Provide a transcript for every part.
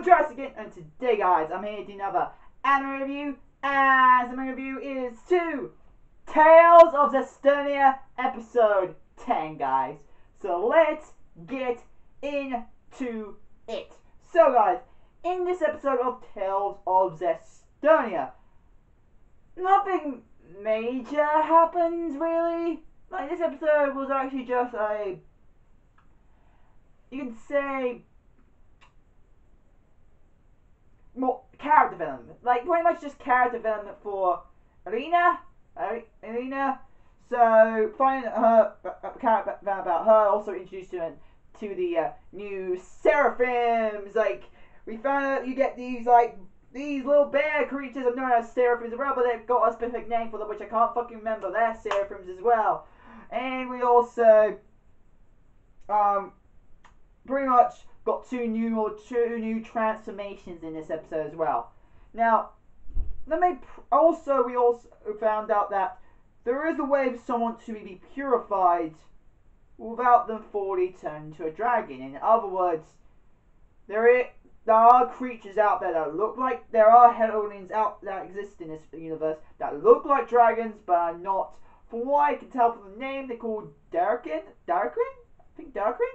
Travis again, and today guys, I'm here to do another anime review, and the anime review is to Tales of Zestiria episode 10 guys. So let's get into it. So guys, in this episode of Tales of Zestiria, nothing major happens really. Like this episode was actually just a, you can say, more character development, like pretty much just character development for Irina. So finding her character about her, also introduced to the new seraphims. Like we found out you get these little bear creatures are known as seraphims as well, but they've got a specific name for them which I can't fucking remember. They're seraphims as well, and we also pretty much got two new transformations in this episode as well. Now, we also found out that there is a way for someone to be purified without them fully turning into a dragon. In other words, there are creatures out there that look like, there are aliens out that exist in this universe that look like dragons but are not. From what I can tell from the name, they're called Darkin. I think Darkin.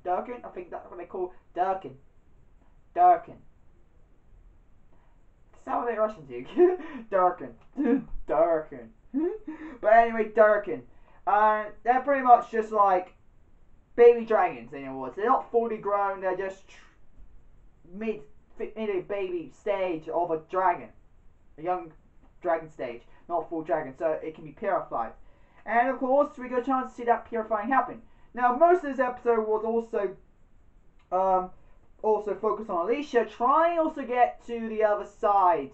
I think that's what they call Darkin. Sound a bit Russian to you. Darkin. But anyway, Darkin. They're pretty much just like baby dragons in other words. They're not fully grown, they're just mid a baby stage of a dragon. A young dragon stage, not full dragon, so it can be purified. And of course, we got a chance to see that purifying happen. Now, most of this episode was also focused on Alicia trying also get to the other side,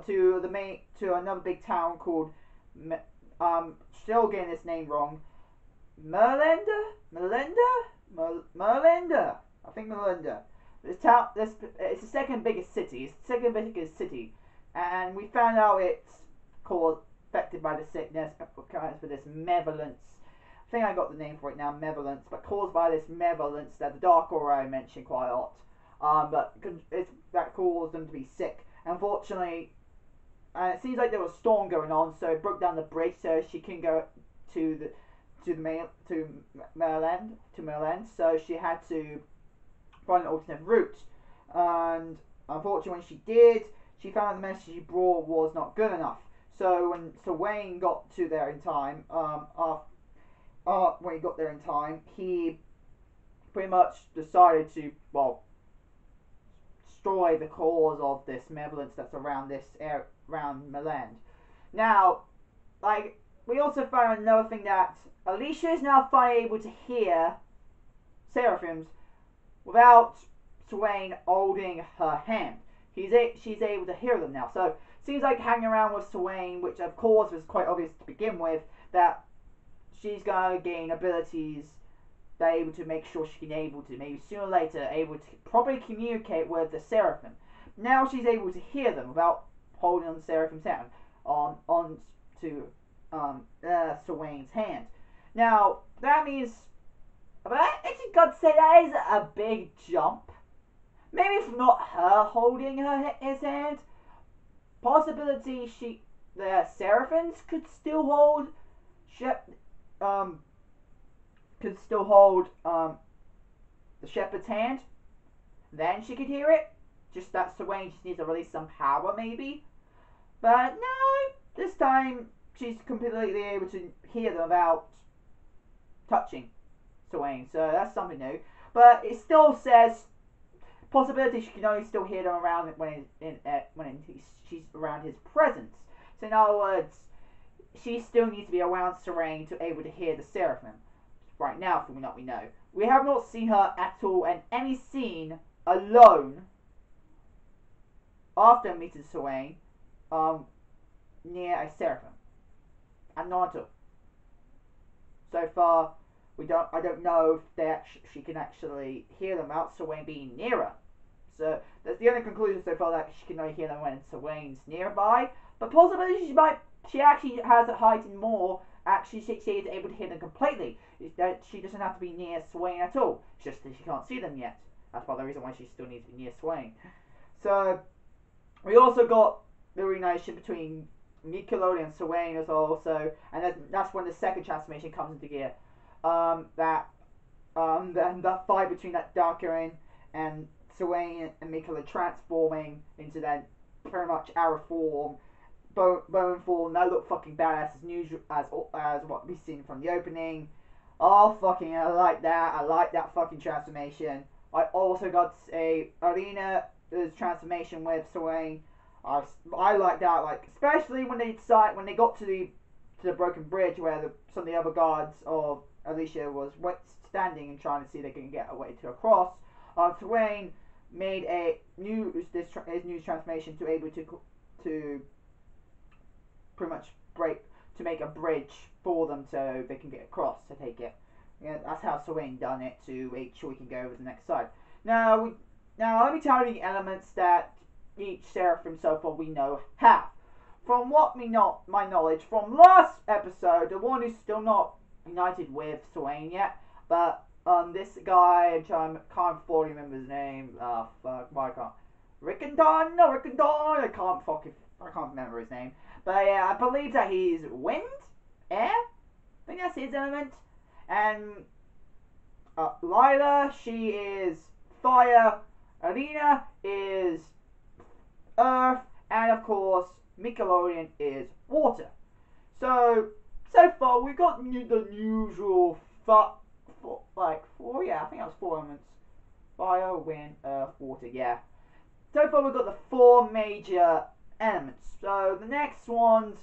to another big town called, still getting this name wrong, Merlinda. I think Merlinda. This town, it's the second biggest city. And we found out it's affected by the sickness, for this malevolence. I think I got the name for it now, malevolence, but caused by this malevolence that the Dark Aura I mentioned quite a lot. But that caused them to be sick. Unfortunately, it seems like there was a storm going on, so it broke down the bridge so she can go to Maryland. So she had to find an alternate route. And unfortunately, when she did, she found the message she brought was not good enough. So when Wayne got to there in time, when he got there in time, he pretty much decided to, destroy the cause of this malevolence that's around around Milan. Now, we also found another thing, that Alicia is now finally able to hear seraphims without Swain holding her hand. She's able to hear them now. So, seems like hanging around with Swain, which of course was quite obvious to begin with, that she's going to gain abilities that are able to make sure she can maybe sooner or later, able to properly communicate with the seraphim. Now she's able to hear them without holding on the seraphim's hand, onto Swain's hand. Now, that means, but I actually got to say that is a big jump. Maybe it's not her holding his hand. Possibility the seraphims could still hold the shepherd's hand. Then she could hear it. Just that Swain just needs to release some power maybe. But no, this time she's completely able to hear them without touching Swain. So that's something new. But it still says possibility she can only still hear them around when she's around his presence. So in other words, she still needs to be around Serene to able to hear the seraphim. Right now, from what we know, we have not seen her at all in any scene alone after meeting Serene near a seraphim, and not at all. So far, I don't know if she can actually hear them without Serene being nearer. So that's the only conclusion so far, that she can only hear them when Serene's nearby. But possibly she actually has it heightened more. Actually, she is able to hear them completely. She doesn't have to be near Swain at all. It's just that she can't see them yet. That's part of the reason why she still needs to be near Swain. So we also got the reunition between Nickelodeon and Swain as well. So, and that's when the second transformation comes into gear. Then the fight between that Darkerin and Swain and Mikkel transforming into that pretty much arrow form, bone form. That looked fucking badass as what we've seen from the opening. Oh fucking, I like that. I like that fucking transformation. I also got a Arena's transformation with Swain. I like that, like especially when they got to the broken bridge where some of the other guards of Alicia was standing and trying to see if they can get a way to across. Swain made his new transformation to able to pretty much make a bridge for them so they can get across to take it. Yeah, that's how Swain done it to make sure we can go over to the next side. Now let me tell you the elements that each Seraphim so far we know have. From my knowledge from last episode, the one who's still not united with Swain yet, but this guy, I can't fully remember his name. Fuck, why can't Rickendon? No, Rickendon. I can't remember his name. But yeah, I believe that he's wind, air. I think that's his element. And Lila, she is fire. Arena is earth, and of course Nickelodeon is water. So far we got the usual I think that was 4 elements: fire, wind, earth, water. Yeah. So far we've got the 4 major elements. So the next ones,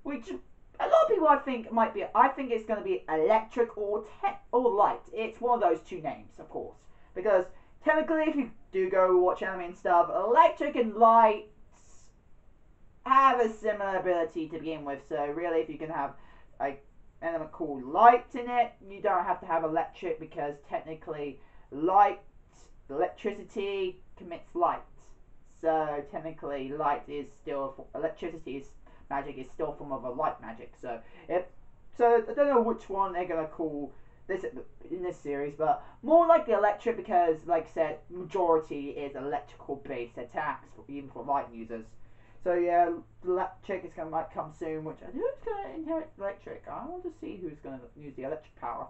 which a lot of people I think it's going to be electric or light. It's one of those 2 names, of course, because technically, if you do go watch anime and stuff, electric and light have a similar ability to begin with. So really, if you can have an element called light in it, you don't have to have electric, because technically electricity commits light. So technically magic is still a form of a light magic. So I don't know which one they're gonna call this in this series, but more like the electric, because like I said, majority is electrical based attacks even for light users. So yeah, electric is might come soon, which who's gonna inherit electric? I want to see who's gonna use the electric power.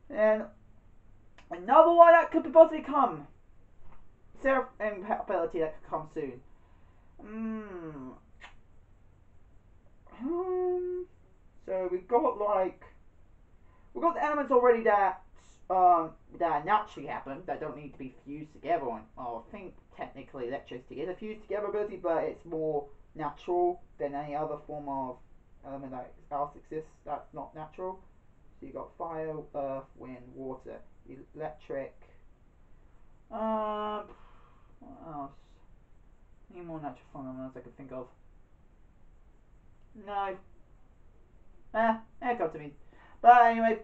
And another one that could possibly come, Seraphim ability that could come soon. So we got the elements already that naturally happen, that don't need to be fused together. I think technically electricity is a fused together ability, but it's more natural than any other form of element that else exists that's not natural. So you got fire, earth, wind, water, electric. What else? Any more natural phenomena I could think of? No. It got to me. But anyway,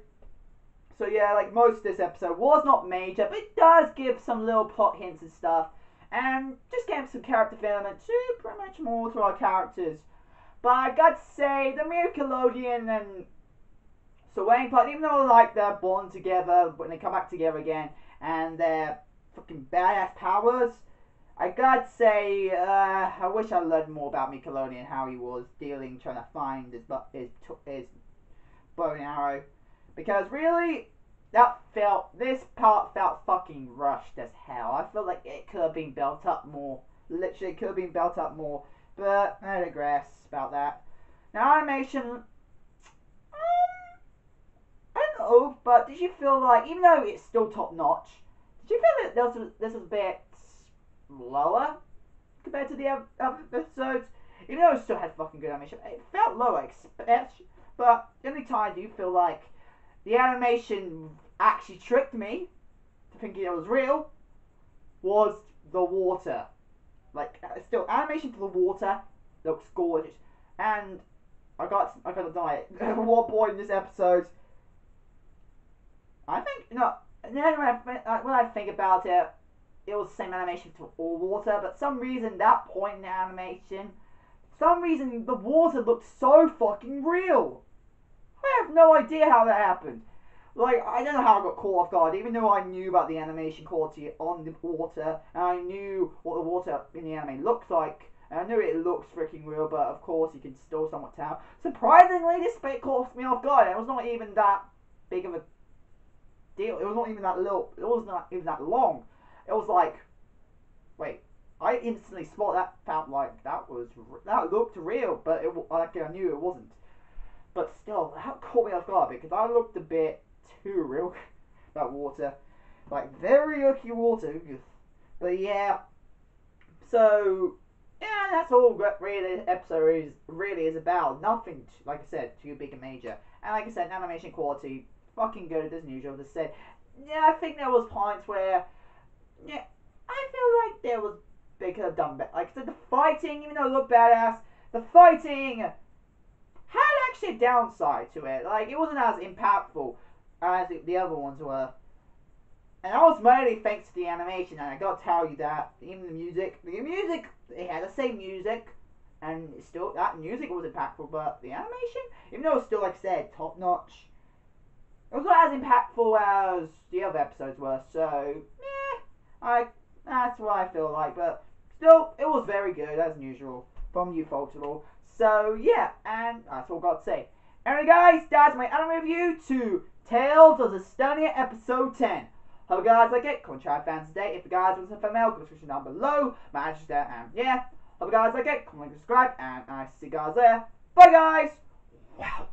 so yeah, like most of this episode was not major, but it does give some little plot hints and stuff, and just gave some character development too, pretty much more to our characters. But I got to say, the Nickelodeon and Swain part, even though like they're born together, when they come back together again, and their fucking badass powers, I gotta say, I wish I learned more about Nickelodeon, how he was trying to find his bow and arrow, because really, this part felt fucking rushed as hell. I feel like it could have been built up more. Literally, it could have been built up more, but I digress about that. Now, animation, I don't know, but did you feel like, even though it's still top notch, did you feel that this was a bit lower compared to the other episodes? Even though it still had fucking good animation, it felt lower, but the only time I do feel like the animation actually tricked me to thinking it was real was the water. Like, still, animation to the water looks gorgeous, and I got to die at one point in this episode. I think, and then when I think about it, it was the same animation to all water, but some reason that point in the animation, the water looked so fucking real. I have no idea how that happened. Like, I don't know how I got caught off guard, even though I knew about the animation quality on the water, and I knew what the water in the anime looked like, and I knew it looks freaking real, but of course you can still somewhat tell. Surprisingly, this bit caught me off guard, and it was not even that big of a deal. It was not even that little, it wasn't even that long. It was like, wait, I instantly spotted that, felt like that looked real, but like I knew it wasn't. But still, that caught me off guard because I looked a bit too real about water, like very yucky water. But yeah, so yeah, that's all really this episode really is about. Nothing, like I said, too big and major. And like I said, animation quality fucking good as usual. As I said, yeah, I think there was points where, yeah, I feel like they could have done better. Like I said, the fighting, even though it looked badass, the fighting had actually a downside to it. Like, it wasn't as impactful as the other ones were. And that was mainly thanks to the animation, and I gotta tell you that, even the music, it had the same music, and still, that music was impactful, but the animation, even though it was still, like I said, top notch, it was not as impactful as the other episodes were, so, that's what I feel like, but still, it was very good, as usual, from you folks at all. So, yeah, and that's all I've got to say. Anyway, guys, that's my anime review to Tales of Zestiria Episode 10. Hope you guys like it. Come and try fans today. If you guys want some fan mail, go description down below. My address there, and yeah. Hope you guys like it. Come and subscribe, and I see you guys there. Bye, guys. Wow.